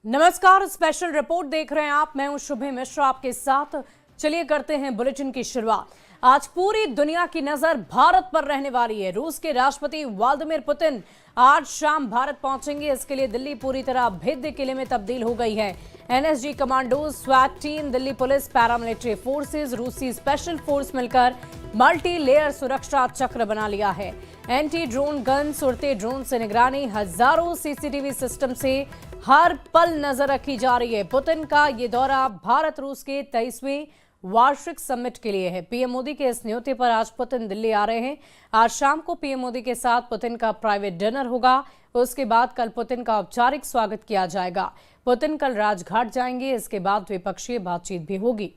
नमस्कार, special report देख रहे हैं आप। मैं हूं शुभे मिश्रा आपके साथ। चलिए करते हैं बुलेटिन की शुरुआत। आज पूरी दुनिया की नजर भारत पर रहने वाली है। रूस के राष्ट्रपति व्लादिमीर पुतिन आज शाम भारत पहुंचेंगे। इसके लिए दिल्ली पूरी तरह भेद्य किले में तब्दील हो गई है। एनएसजी कमांडोज, स्वैट team, Delhi police, paramilitary forces, रूसी स्पेशल फोर्स मिलकर मल्टी लेयर सुरक्षा चक्र बना लिया है। एंटी ड्रोन गन्स, उड़ते ड्रोन से निगरानी, हजारों सीसीटीवी सिस्टम से हर पल नजर रखी जा रही है। पुतिन का ये दौरा भारत रूस के 23वें वार्षिक समिट के लिए है। पीएम मोदी के इस न्योते पर आज पुतिन दिल्ली आ रहे हैं। आज शाम को पीएम मोदी के साथ पुतिन का प्राइवेट डिनर होगा। उसके बाद कल पुतिन का औपचारिक स्वागत किया जाएगा। पुतिन कल राजघाट जाएंगे। इसके बाद द्विपक्षीय बातचीत भी होगी।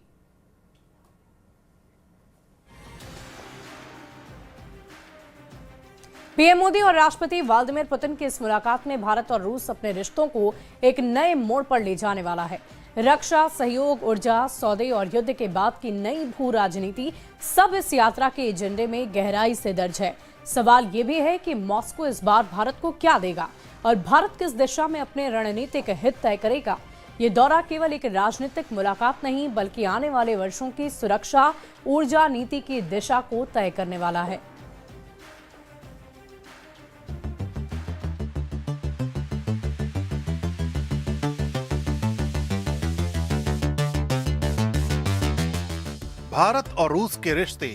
पीएम मोदी और राष्ट्रपति व्लादिमीर पुतिन की इस मुलाकात में भारत और रूस अपने रिश्तों को एक नए मोड़ पर ले जाने वाला है। रक्षा सहयोग, ऊर्जा, सौदे और युद्ध के बाद की नई भू राजनीति सब इस यात्रा के एजेंडे में गहराई से दर्ज है। सवाल ये भी है कि मॉस्को इस बार भारत को क्या देगा और भारत किस दिशा में अपने रणनीतिक हित तय करेगा। ये दौरा केवल एक राजनीतिक मुलाकात नहीं, बल्कि आने वाले वर्षों की सुरक्षा ऊर्जा नीति की दिशा को तय करने वाला है। भारत और रूस के रिश्ते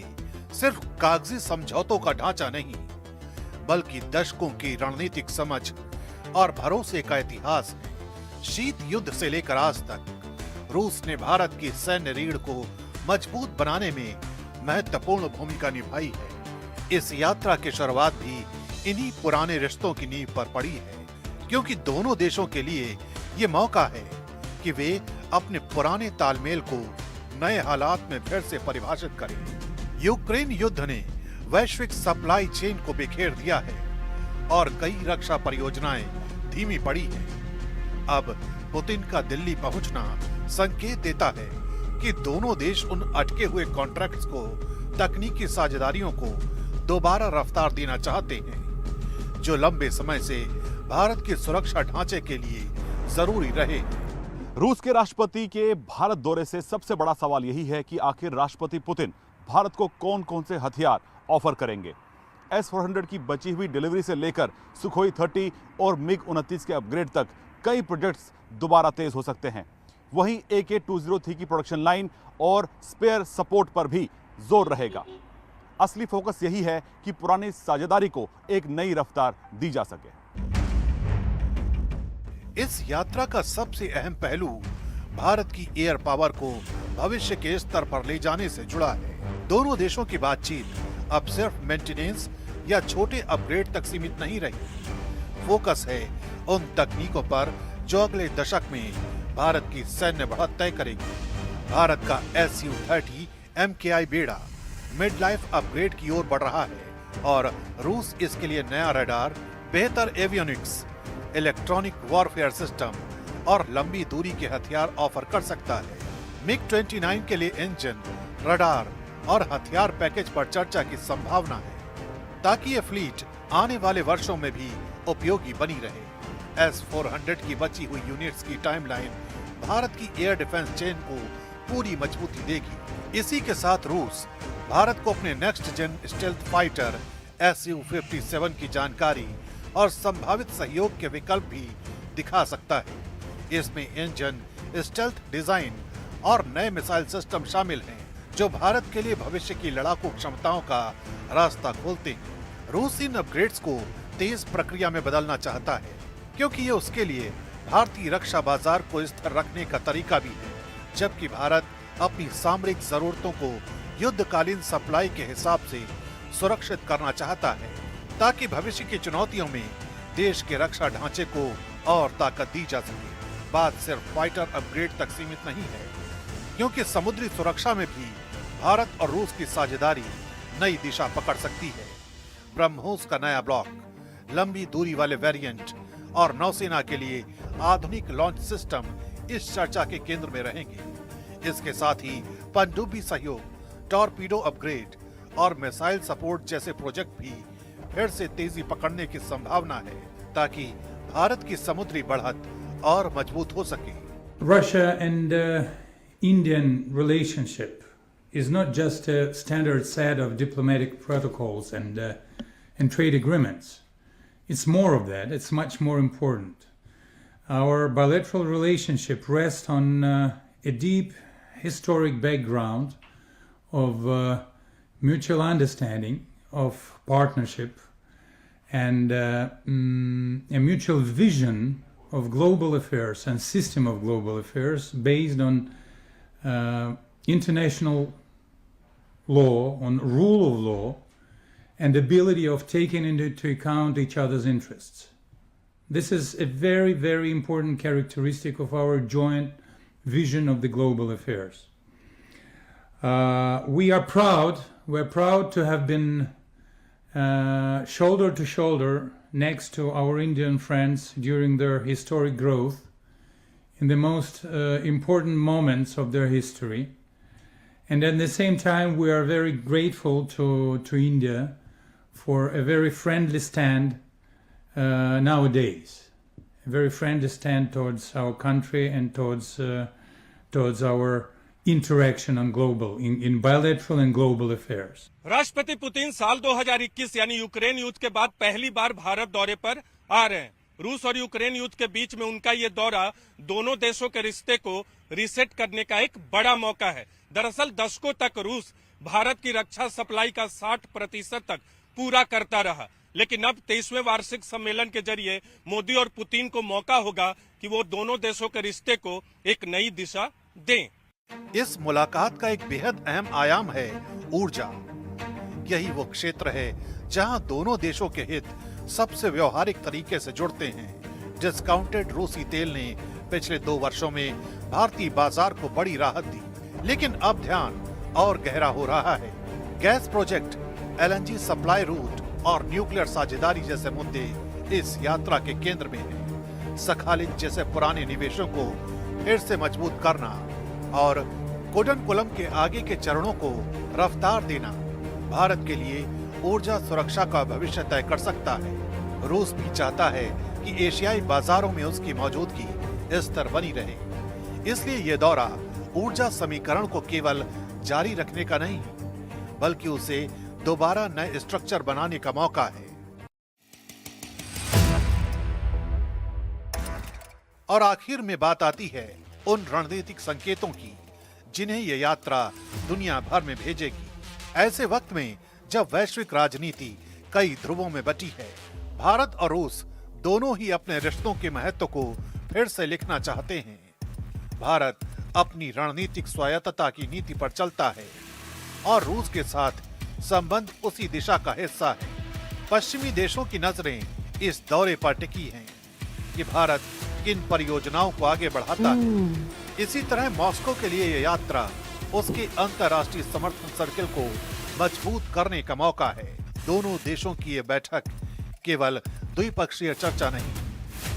सिर्फ कागजी समझौतों का ढांचा नहीं, बल्कि दशकों की रणनीतिक समझ और भरोसे का इतिहास है। शीत युद्ध से लेकर आज तक रूस ने भारत की सैन्य रीढ़ को मजबूत बनाने में महत्वपूर्ण भूमिका निभाई है। इस यात्रा की शुरुआत भी इन्हीं पुराने रिश्तों की नींव पर पड़ी है, क्योंकि दोनों देशों के लिए ये मौका है कि वे अपने पुराने तालमेल को नए हालात में फिर से परिभाषित करें। यूक्रेन युद्ध ने वैश्विक सप्लाई चेन को बिखेर दिया है और कई रक्षा परियोजनाएं धीमी पड़ी हैं। अब पुतिन का दिल्ली पहुंचना संकेत देता है कि दोनों देश उन अटके हुए कॉन्ट्रैक्ट्स को, तकनीकी साझेदारियों को दोबारा रफ्तार देना चाहते हैं, जो लंबे समय से भारत के सुरक्षा ढांचे के लिए जरूरी रहे। रूस के राष्ट्रपति के भारत दौरे से सबसे बड़ा सवाल यही है कि आखिर राष्ट्रपति पुतिन भारत को कौन कौन से हथियार ऑफर करेंगे। S-400 की बची हुई डिलीवरी से लेकर सुखोई 30 और MiG-29 के अपग्रेड तक कई प्रोजेक्ट्स दोबारा तेज हो सकते हैं। वहीं AK-203 की प्रोडक्शन लाइन और स्पेयर सपोर्ट पर भी जोर रहेगा। असली फोकस यही है कि पुरानी साझेदारी को एक नई रफ्तार दी जा सके। इस यात्रा का सबसे अहम पहलू भारत की एयर पावर को भविष्य के स्तर पर ले जाने से जुड़ा है। दोनों देशों की बातचीत अब सिर्फ मेंटेनेंस या छोटे अपग्रेड तक सीमित नहीं रही। फोकस है उन तकनीकों पर जो अगले दशक में भारत की सैन्य बढ़त तय करेगी। भारत का Su-30 MKI बेड़ा मिड लाइफ अपग्रेड की ओर बढ़ रहा है और रूस इसके लिए नया रडार, बेहतर एवियोनिक्स, इलेक्ट्रॉनिक वॉरफेयर सिस्टम और लंबी दूरी के हथियार ऑफर कर सकता है। MiG-29 के लिए इंजन, रडार और हथियार पैकेज पर चर्चा की संभावना है, ताकि ये फ्लीट आने वाले वर्षों में भी उपयोगी बनी रहे। S-400 की बची हुई यूनिट्स की टाइमलाइन भारत की एयर डिफेंस चेन को पूरी मजबूती देगी। इसी के साथ रूस भारत को अपने next gen stealth fighter Su-57 की जानकारी और संभावित सहयोग के विकल्प भी दिखा सकता है। इसमें इंजन, स्टेल्थ डिजाइन और नए मिसाइल सिस्टम शामिल हैं, जो भारत के लिए भविष्य की लड़ाकू क्षमताओं का रास्ता खोलते हैं। रूस इन अपग्रेड्स को तेज प्रक्रिया में बदलना चाहता है, क्योंकि ये उसके लिए भारतीय रक्षा बाजार को स्थिर रखने का तरीका भी है, जबकि भारत अपनी सामरिक जरूरतों को युद्धकालीन सप्लाई के हिसाब से सुरक्षित करना चाहता है, ताकि भविष्य की चुनौतियों में देश के रक्षा ढांचे को और ताकत दी जा सके। बात सिर्फ फाइटर अपग्रेड तक सीमित नहीं है, क्योंकि समुद्री सुरक्षा में भी भारत और रूस की साझेदारी नई दिशा पकड़ सकती है। ब्रह्मोस का नया ब्लॉक, लंबी दूरी वाले वेरिएंट और नौसेना के लिए आधुनिक लॉन्च सिस्टम इस चर्चा के केंद्र में रहेंगे। इसके साथ ही पनडुब्बी सहयोग, टॉरपीडो अपग्रेड और मिसाइल सपोर्ट जैसे प्रोजेक्ट भी फिर से तेजी पकड़ने की संभावना है, ताकि भारत की समुद्री बढ़त और मजबूत हो सके। Russia and Indian relationship is not just a standard set of diplomatic protocols and trade agreements. It's more of that. It's much more important. Our bilateral relationship rests on a deep historic background of mutual understanding, of partnership, and a mutual vision of global affairs and system of global affairs based on international law, on rule of law, and ability of taking into account each other's interests. This is a very, very important characteristic of our joint vision of the global affairs. We're proud to have been shoulder to shoulder next to our Indian friends during their historic growth in the most important moments of their history. And at the same time, we are very grateful to India for a very friendly stand nowadays. A very friendly stand towards our country and towards our interaction on global, in bilateral and global affairs. राष्ट्रपति Putin साल 2021 यानी Ukraine युद्ध के बाद पहली बार भारत दौरे पर आ रहे हैं। रूस और यूक्रेन युद्ध के बीच में उनका ये दौरा दोनों देशों के रिश्ते को रीसेट करने का एक बड़ा मौका है। दरअसल दशकों तक रूस भारत की रक्षा सप्लाई का 60% तक पूरा करता रहा, लेकिन अब 23वें वार्षिक सम्मेलन के जरिए मोदी और पुतिन को मौका होगा कि वो दोनों देशों के रिश्ते को एक नई दिशा दें। इस मुलाकात का एक बेहद अहम आयाम है ऊर्जा। यही वो क्षेत्र है जहां दोनों देशों के हित सबसे व्यवहारिक तरीके से जुड़ते हैं। डिस्काउंटेड रूसी तेल ने पिछले 2 वर्षों में भारतीय बाजार को बड़ी राहत दी, लेकिन अब ध्यान और गहरा हो रहा है। Gas project, LNG supply root और न्यूक्लियर साझेदारी जैसे मुद्दे इस यात्रा के केंद्र में हैं। सखालिन जैसे पुराने निवेशों को फिर से मजबूत करना और कुडनकुलम के आगे के चरणों को रफ्तार देना भारत के लिए ऊर्जा सुरक्षा का भविष्य तय कर सकता है। रूस भी चाहता है कि एशियाई बाजारों में उसकी मौजूदगी स्थिर बनी रहे। इसलिए ये दौरा ऊर्जा समीकरण को केवल जारी रखने का नहीं, बल्कि उसे दोबारा नए स्ट्रक्चर बनाने का मौका है। और आखिर में बात आती है उन रणनीतिक संकेतों की जिन्हें यह यात्रा दुनिया भर में भेजेगी। ऐसे वक्त में जब वैश्विक राजनीति कई ध्रुवों में बटी है, भारत और रूस दोनों ही अपने रिश्तों के महत्व को फिर से लिखना चाहते हैं। भारत अपनी रणनीतिक स्वायत्तता की नीति पर चलता है और रूस के साथ संबंध उसी दिशा का हिस्सा है। पश्चिमी देशों की नजरें इस दौरे पर टिकी हैं कि भारत किन परियोजनाओं को आगे बढ़ाता है। इसी तरह मॉस्को के लिए यह यात्रा उसके अंतर्राष्ट्रीय समर्थन सर्किल को मजबूत करने का मौका है। दोनों देशों की यह बैठक केवल द्विपक्षीय चर्चा नहीं,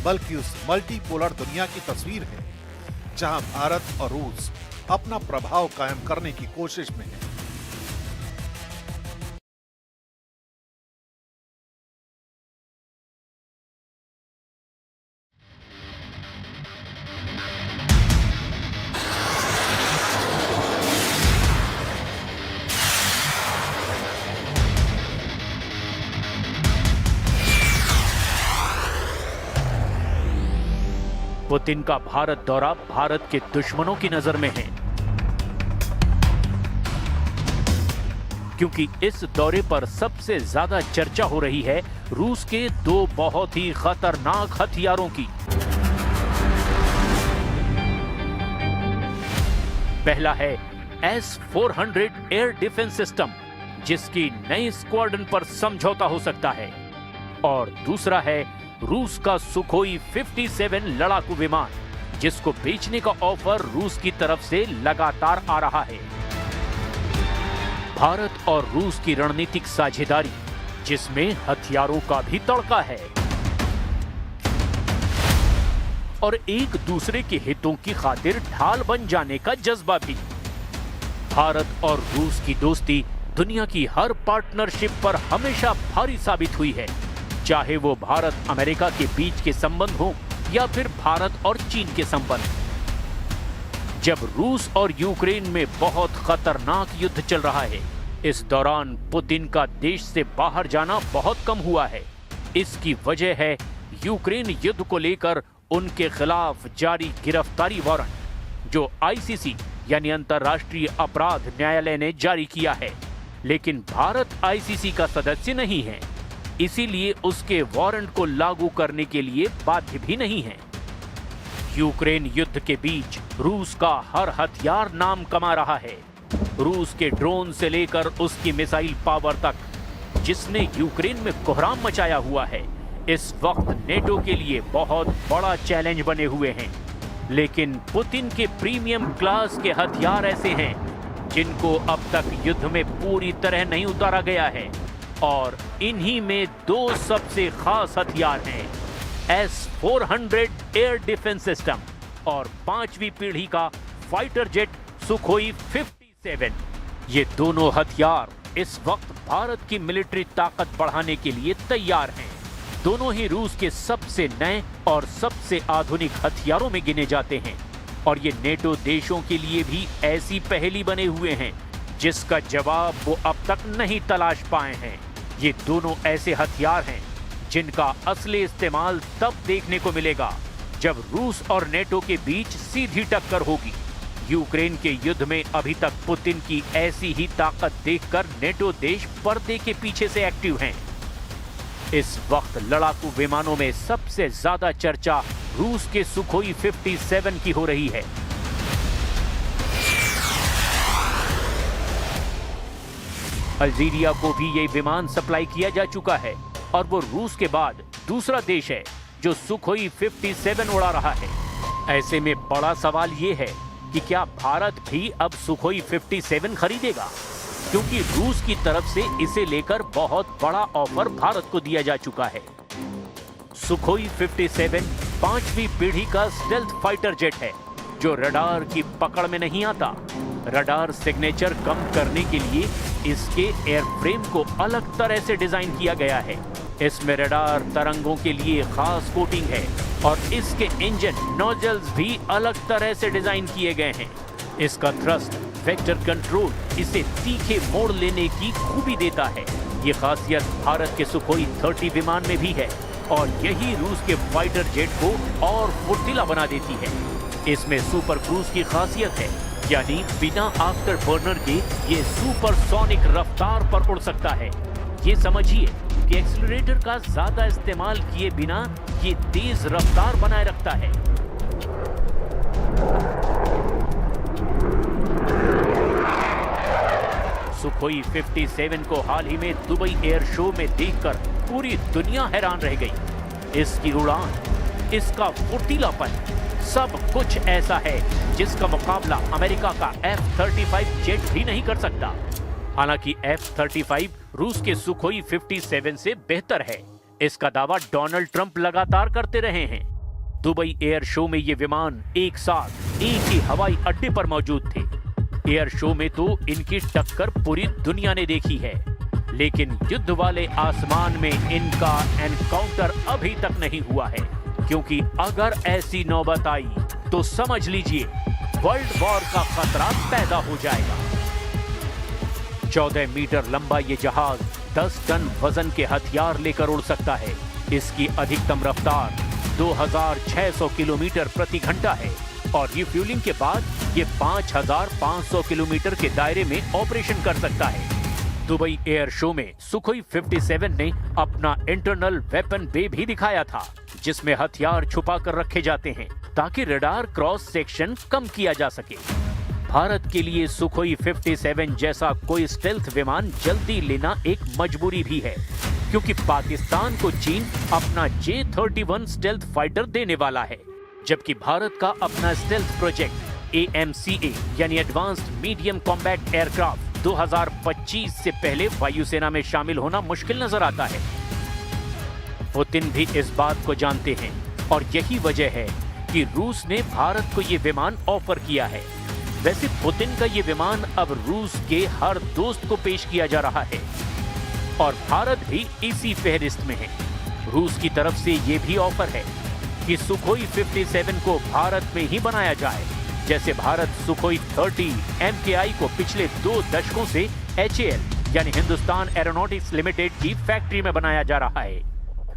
बल्कि उस मल्टीपोलर दुनिया की तस्वीर है जहां भारत और रूस अपना प्रभाव कायम करने की कोशिश में है। पुतिन का भारत दौरा भारत के दुश्मनों की नजर में है, क्योंकि इस दौरे पर सबसे ज्यादा चर्चा हो रही है रूस के 2 बहुत ही खतरनाक हथियारों की। पहला है S-400 एयर डिफेंस सिस्टम, जिसकी नई स्क्वाड्रन पर समझौता हो सकता है, और दूसरा है रूस का सुखोई 57 लड़ाकू विमान, जिसको बेचने का ऑफर रूस की तरफ से लगातार आ रहा है। भारत और रूस की रणनीतिक साझेदारी, जिसमें हथियारों का भी तड़का है और एक दूसरे के हितों की खातिर ढाल बन जाने का जज्बा भी। भारत और रूस की दोस्ती दुनिया की हर पार्टनरशिप पर हमेशा भारी साबित हुई है, चाहे वो भारत अमेरिका के बीच के संबंध हो या फिर भारत और चीन के संबंध। जब रूस और यूक्रेन में बहुत खतरनाक युद्ध चल रहा है, इस दौरान पुतिन का देश से बाहर जाना बहुत कम हुआ है। इसकी वजह है यूक्रेन युद्ध को लेकर उनके खिलाफ जारी गिरफ्तारी वारंट, जो आईसीसी यानी अंतर्राष्ट्रीय अपराध न्यायालय ने जारी किया है। लेकिन भारत आईसीसी का सदस्य नहीं है, इसीलिए उसके वारंट को लागू करने के लिए बाध्य भी नहीं है। यूक्रेन युद्ध के बीच रूस का हर हथियार नाम कमा रहा है। रूस के ड्रोन से लेकर उसकी मिसाइल पावर तक, जिसने यूक्रेन में कोहराम मचाया हुआ है, इस वक्त नेटो के लिए बहुत बड़ा चैलेंज बने हुए हैं। लेकिन पुतिन के प्रीमियम क्लास के हथियार ऐसे हैं जिनको अब तक युद्ध में पूरी तरह नहीं उतारा गया है, और इन्हीं में दो सबसे खास हथियार हैं, S-400 एयर डिफेंस सिस्टम और 5वीं पीढ़ी का फाइटर जेट सुखोई 57। ये दोनों हथियार इस वक्त भारत की मिलिट्री ताकत बढ़ाने के लिए तैयार हैं। दोनों ही रूस के सबसे नए और सबसे आधुनिक हथियारों में गिने जाते हैं, और ये नेटो देशों के लिए भी ऐसी पहेली बने हुए हैं जिसका जवाब वो अब तक नहीं तलाश पाए हैं। ये दोनों ऐसे हथियार हैं जिनका असली इस्तेमाल तब देखने को मिलेगा जब रूस और नेटो के बीच सीधी टक्कर होगी। यूक्रेन के युद्ध में अभी तक पुतिन की ऐसी ही ताकत देखकर नेटो देश पर्दे के पीछे से एक्टिव हैं। इस वक्त लड़ाकू विमानों में सबसे ज्यादा चर्चा रूस के सुखोई 57 की हो रही है। अल्जीरिया को भी ये विमान सप्लाई किया जा चुका है, और वो रूस के बाद दूसरा देश है जो सुखोई 57 उड़ा रहा है। ऐसे में बड़ा सवाल ये है कि क्या भारत भी अब सुखोई 57 खरीदेगा, क्योंकि रूस की तरफ से इसे लेकर बहुत बड़ा ऑफर भारत को दिया जा चुका है। सुखोई 57 5वीं पीढ़ी का स्टेल्थ फाइटर जेट है जो रडार की पकड़ में नहीं आता। रडार सिग्नेचर कम करने के लिए इसके एयरफ्रेम को अलग तरह से डिजाइन किया गया है। इसमें रडार तरंगों के लिए खास कोटिंग है, और इसके इंजन नोजल्स भी अलग तरह से डिजाइन किए गए हैं। इसका थ्रस्ट वेक्टर कंट्रोल इसे तीखे मोड़ लेने की खूबी देता है। ये खासियत भारत के सुखोई 30 विमान में भी है, और यही रूस के फाइटर जेट को और फुर्तीला बना देती है। इसमें सुपर क्रूज की खासियत है, यानी बिना आफ्टर बर्नर के ये सुपरसोनिक रफ्तार पर उड़ सकता है। ये समझिए कि एक्सीलरेटर का ज्यादा इस्तेमाल किए बिना ये तेज रफ्तार बनाए रखता है। सुखोई 57 को हाल ही में दुबई एयर शो में देखकर पूरी दुनिया हैरान रह गई। इसकी उड़ान, इसका फुर्तीलापन, सब कुछ ऐसा है जिसका मुकाबला अमेरिका का F-35 जेट भी नहीं कर सकता। हालांकि F-35 रूस के सुखोई 57 से बेहतर है, इसका दावा डोनाल्ड ट्रंप लगातार करते रहे हैं। दुबई एयर शो में ये विमान एक साथ एक ही हवाई अड्डे पर मौजूद थे। एयर शो में तो इनकी टक्कर पूरी दुनिया ने देखी है, लेकिन युद्ध वाले आसमान में इनका एनकाउंटर अभी तक नहीं हुआ है, क्योंकि अगर ऐसी नौबत आई तो समझ लीजिए वर्ल्ड वॉर का खतरा पैदा हो जाएगा। 14 मीटर लंबा ये जहाज 10 टन वजन के हथियार लेकर उड़ सकता है। इसकी अधिकतम रफ्तार 2600 किलोमीटर प्रति घंटा है, और रिफ्यूलिंग के बाद ये 5500 किलोमीटर के दायरे में ऑपरेशन कर सकता है। दुबई एयर शो में सुखोई 57 ने अपना इंटरनल वेपन बे भी दिखाया था, जिसमें हथियार छुपा कर रखे जाते हैं ताकि रडार क्रॉस सेक्शन कम किया जा सके। भारत के लिए सुखोई 57 जैसा कोई स्टेल्थ विमान जल्दी लेना एक मजबूरी भी है, क्योंकि पाकिस्तान को चीन अपना J-31 स्टेल्थ फाइटर देने वाला है, जबकि भारत का अपना स्टेल्थ प्रोजेक्ट AMCA यानी एडवांस्ड मीडियम कॉम्बैट एयरक्राफ्ट 2025 से पहले वायुसेना में शामिल होना मुश्किल नजर आता है। पुतिन भी इस बात को जानते हैं, और यही वजह है कि रूस ने भारत को ये विमान ऑफर किया है। वैसे पुतिन का ये विमान अब रूस के हर दोस्त को पेश किया जा रहा है, और भारत भी इसी फहरिस्त में है। रूस की तरफ से ये भी ऑफर है कि सुखोई 57 को भारत में ही बनाया जाए, जैसे भारत सुखोई 30 MKI को पिछले 2 दशकों से HAL यानी हिंदुस्तान एरोनॉटिक्स लिमिटेड की फैक्ट्री में बनाया जा रहा है।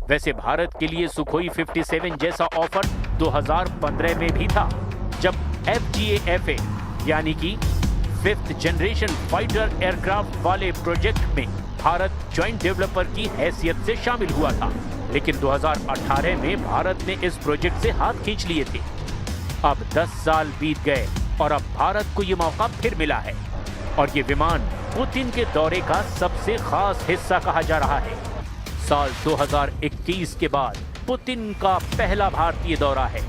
वैसे भारत के लिए सुखोई 57 जैसा ऑफर 2015 में भी था, जब FGA-FA यानी कि 5th जनरेशन फाइटर एयरक्राफ्ट वाले प्रोजेक्ट में भारत जॉइंट डेवलपर की हैसियत से शामिल हुआ था। लेकिन 2018 में भारत ने इस प्रोजेक्ट से हाथ खींच लिए थे। अब 10 साल बीत गए और अब भारत को ये मौका फिर मिला है और ये विमान पुतिन के दौरे का सबसे खास हिस्सा कहा जा रहा है। साल 2021 के बाद पुतिन का पहला भारतीय दौरा है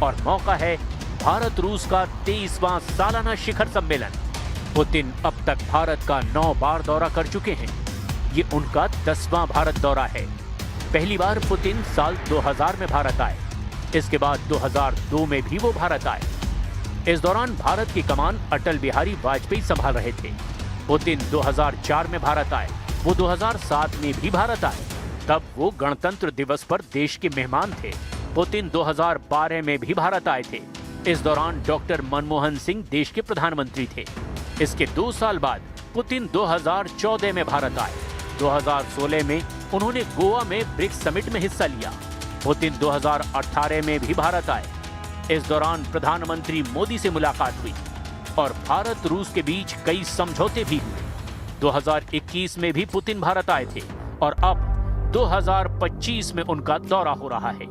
और मौका है भारत रूस का 23वां सालाना शिखर सम्मेलन। पुतिन अब तक भारत का 9 बार दौरा कर चुके हैं। ये उनका 10वां भारत दौरा है। पहली बार पुतिन साल 2000 में भारत आए, इसके बाद 2002 में भी वो भारत आए। इस दौरान भारत की कमान अटल बिहारी वाजपेयी संभाल रहे थे। पुतिन 2004 में भारत आए, वो 2007 में भी भारत आए, तब वो गणतंत्र दिवस पर देश के मेहमान थे। पुतिन 2012 में भी भारत आए थे। इस दौरान डॉक्टर मनमोहन सिंह देश के प्रधानमंत्री थे। इसके 2 साल बाद पुतिन 2014 में भारत आए। 2016 में उन्होंने गोवा में ब्रिक्स समिट में हिस्सा लिया। पुतिन 2018 में भी भारत आए। इस दौरान प्रधानमंत्री मोदी से मुलाकात हुई और भारत रूस के बीच कई समझौते भी हुए। 2021 में भी पुतिन भारत आए थे और अब 2025 में उनका दौरा हो रहा है।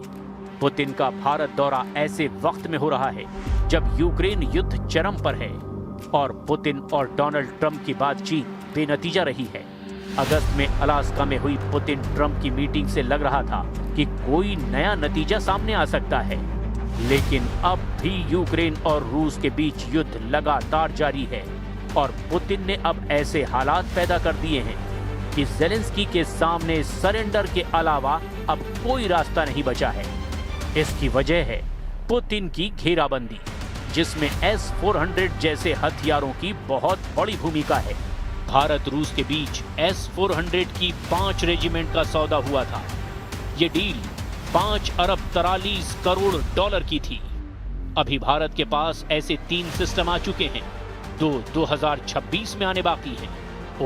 पुतिन का भारत दौरा ऐसे वक्त में हो रहा है जब यूक्रेन युद्ध चरम पर है और पुतिन और डोनाल्ड ट्रंप की बातचीत बेनतीजा रही है। अगस्त में अलास्का में हुई पुतिन ट्रंप की मीटिंग से लग रहा था कि कोई नया नतीजा सामने आ सकता है, लेकिन अब भी यूक्रेन और रूस के बीच युद्ध लगातार जारी है और पुतिन ने अब ऐसे हालात पैदा कर दिए हैं कि ज़ेलेंस्की के सामने सरेंडर के अलावा अब कोई रास्ता नहीं बचा है। इसकी वजह है पुतिन की घेराबंदी, जिसमें S-400 जैसे हथियारों की बहुत बड़ी भूमिका है। भारत रूस के बीच S-400 की 5 रेजिमेंट का सौदा हुआ था। ये डील 5 अरब 43 करोड़ डॉलर की थी। अभी भारत के पास ऐसे 3 सिस्टम आ चुके हैं, 2 2026 में आने बाकी हैं।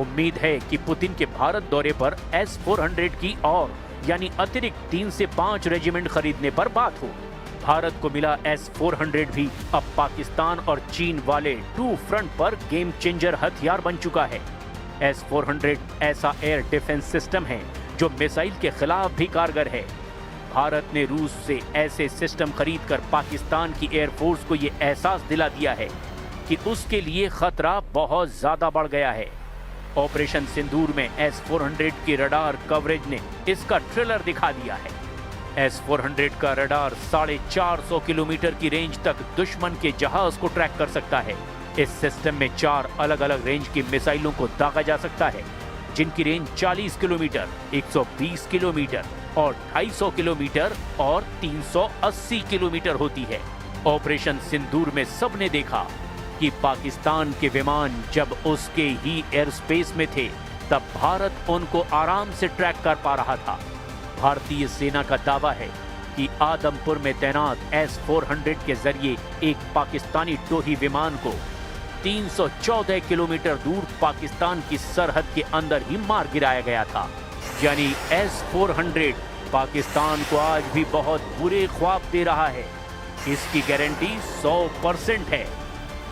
उम्मीद है कि पुतिन के भारत दौरे पर S-400 की और यानी अतिरिक्त 3 से 5 रेजिमेंट खरीदने पर बात हो। भारत को मिला S-400 भी अब पाकिस्तान और चीन वाले 2 फ्रंट पर गेम चेंजर हथियार बन चुका है। S-400 ऐसा एयर डिफेंस सिस्टम है जो मिसाइल के खिलाफ भी कारगर है। भारत ने रूस से ऐसे सिस्टम खरीदकर पाकिस्तान की एयरफोर्स को ये एहसास दिला दिया है कि उसके लिए खतरा बहुत ज्यादा बढ़ गया है। ऑपरेशन सिंदूर में S-400 की रडार कवरेज ने इसका ट्रेलर दिखा दिया है। S-400 का रडार 450 किलोमीटर की रेंज तक दुश्मन के जहाज को ट्रैक कर सकता है। इस सिस्टम में 4 अलग अलग रेंज की मिसाइलों को दागा जा सकता है, जिनकी रेंज 40 किलोमीटर, 120 किलोमीटर और 250 किलोमीटर और 380 किलोमीटर होती है। ऑपरेशन सिंदूर में सबने देखा कि पाकिस्तान के विमान जब उसके ही एयर स्पेस में थे, तब भारत उनको आराम से ट्रैक कर पा रहा था। भारतीय सेना का दावा है कि आदमपुर में तैनात S-400 के जरिए एक पाकिस्तानी टोही विमान को 314 किलोमीटर दूर पाकिस्तान की सरहद के अंदर ही मार गिराया गया था। यानी S-400 पाकिस्तान को आज भी बहुत बुरे ख्वाब दे रहा है। इसकी गारंटी 100% है।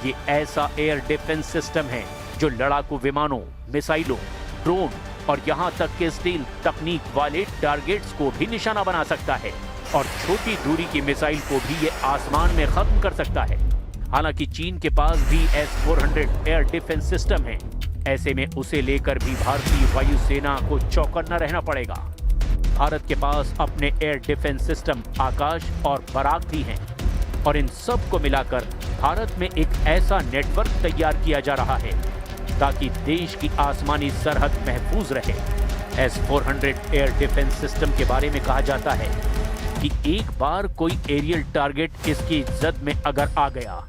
ये ऐसा एयर डिफेंस सिस्टम है जो लड़ाकू विमानों, मिसाइलों, ड्रोन और यहाँ तक के स्टील तकनीक वाले टारगेट्स को भी निशाना बना सकता है और छोटी दूरी की मिसाइल को भी ये आसमान में खत्म कर सकता है। हालांकि चीन के पास भी S-400 एयर डिफेंस सिस्टम है। ऐसे में उसे लेकर भी भारतीय वायुसेना को चौकन्ना रहना पड़ेगा। भारत के पास अपने एयर डिफेंस सिस्टम आकाश और बराक भी हैं और इन सब को मिलाकर भारत में एक ऐसा नेटवर्क तैयार किया जा रहा है ताकि देश की आसमानी सरहद महफूज रहे। S-400 एयर डिफेंस सिस्टम के बारे में कहा जाता है कि एक बार कोई एरियल टारगेट इसकी जद में अगर आ गया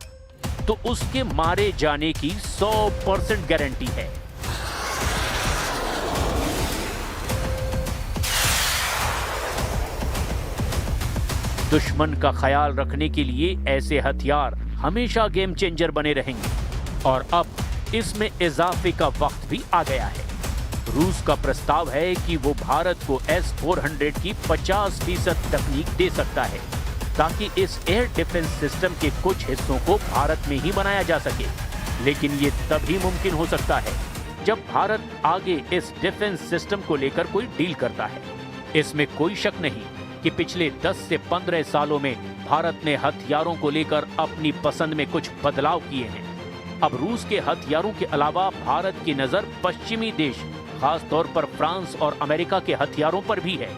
तो उसके मारे जाने की 100% गारंटी है। दुश्मन का ख्याल रखने के लिए ऐसे हथियार हमेशा गेम चेंजर बने रहेंगे और अब इसमें इजाफे का वक्त भी आ गया है। रूस का प्रस्ताव है कि वो भारत को S-400 की 50% तकनीक दे सकता है ताकि इस एयर डिफेंस सिस्टम के कुछ हिस्सों को भारत में ही बनाया जा सके। लेकिन ये तभी मुमकिन हो सकता है जब भारत आगे इस डिफेंस सिस्टम को लेकर कोई डील करता है। इसमें कोई शक नहीं कि पिछले 10 से 15 सालों में भारत ने हथियारों को लेकर अपनी पसंद में कुछ बदलाव किए हैं। अब रूस के हथियारों के अलावा भारत की नजर पश्चिमी देश, खास तौर पर फ्रांस और अमेरिका के हथियारों पर भी है।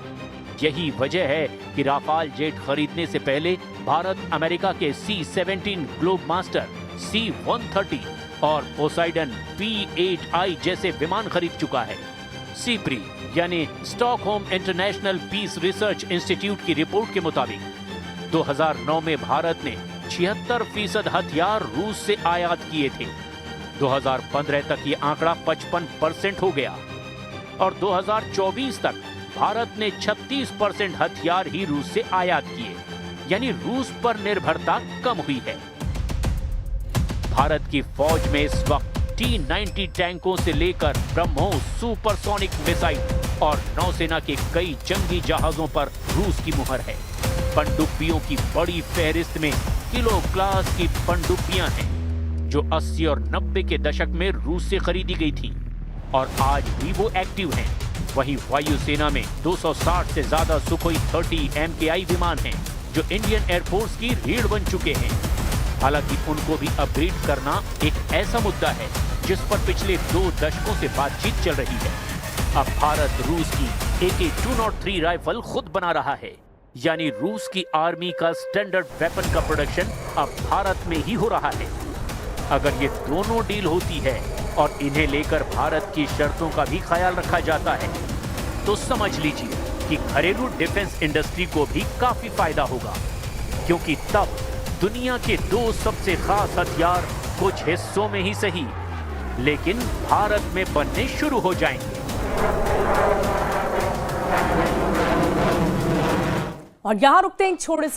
यही वजह है कि राफाल जेट खरीदने से पहले भारत अमेरिका के C-17 ग्लोब मास्टर, C-130 और पोसाइडन P-8I जैसे विमान खरीद चुका है। सीप्री यानी Stockholm International Peace Research Institute की रिपोर्ट के मुताबिक 2009 में भारत ने 76% हथियार रूस से आयात किए थे। 2015 तक ये आंकड़ा 55% हो गया और 2024 तक भारत ने 36% हथियार ही रूस से आयात किए, यानी रूस पर निर्भरता कम हुई है। भारत की फौज में इस वक्त T-90 टैंकों से लेकर ब्रह्मोस सुपरसोनिक मिसाइल और नौसेना के कई जंगी जहाजों पर रूस की मुहर है। पनडुब्बियों की बड़ी फहरिस्त में किलो क्लास की पनडुब्बियां हैं जो 80 और 90 के दशक में रूस से खरीदी गई थी और आज भी वो एक्टिव हैं। वहीं वायुसेना में 260 से ज्यादा सुखोई 30 MKI विमान हैं जो इंडियन एयरफोर्स की रीढ़ बन चुके हैं। हालांकि उनको भी अपग्रेड करना एक ऐसा मुद्दा है जिस पर पिछले 2 दशकों से बातचीत चल रही है। अब भारत रूस की AK-203 राइफल खुद बना रहा है, यानी रूस की आर्मी का स्टैंडर्ड वेपन का प्रोडक्शन अब भारत में ही हो रहा है। अगर ये दोनों डील होती है और इन्हें लेकर भारत की शर्तों का भी ख्याल रखा जाता है तो समझ लीजिए कि घरेलू डिफेंस इंडस्ट्री को भी काफी फायदा होगा, क्योंकि तब दुनिया के 2 सबसे खास हथियार कुछ हिस्सों में ही सही लेकिन भारत में बनने शुरू हो जाएंगे। और यहां रुकते हैं एक छोटे से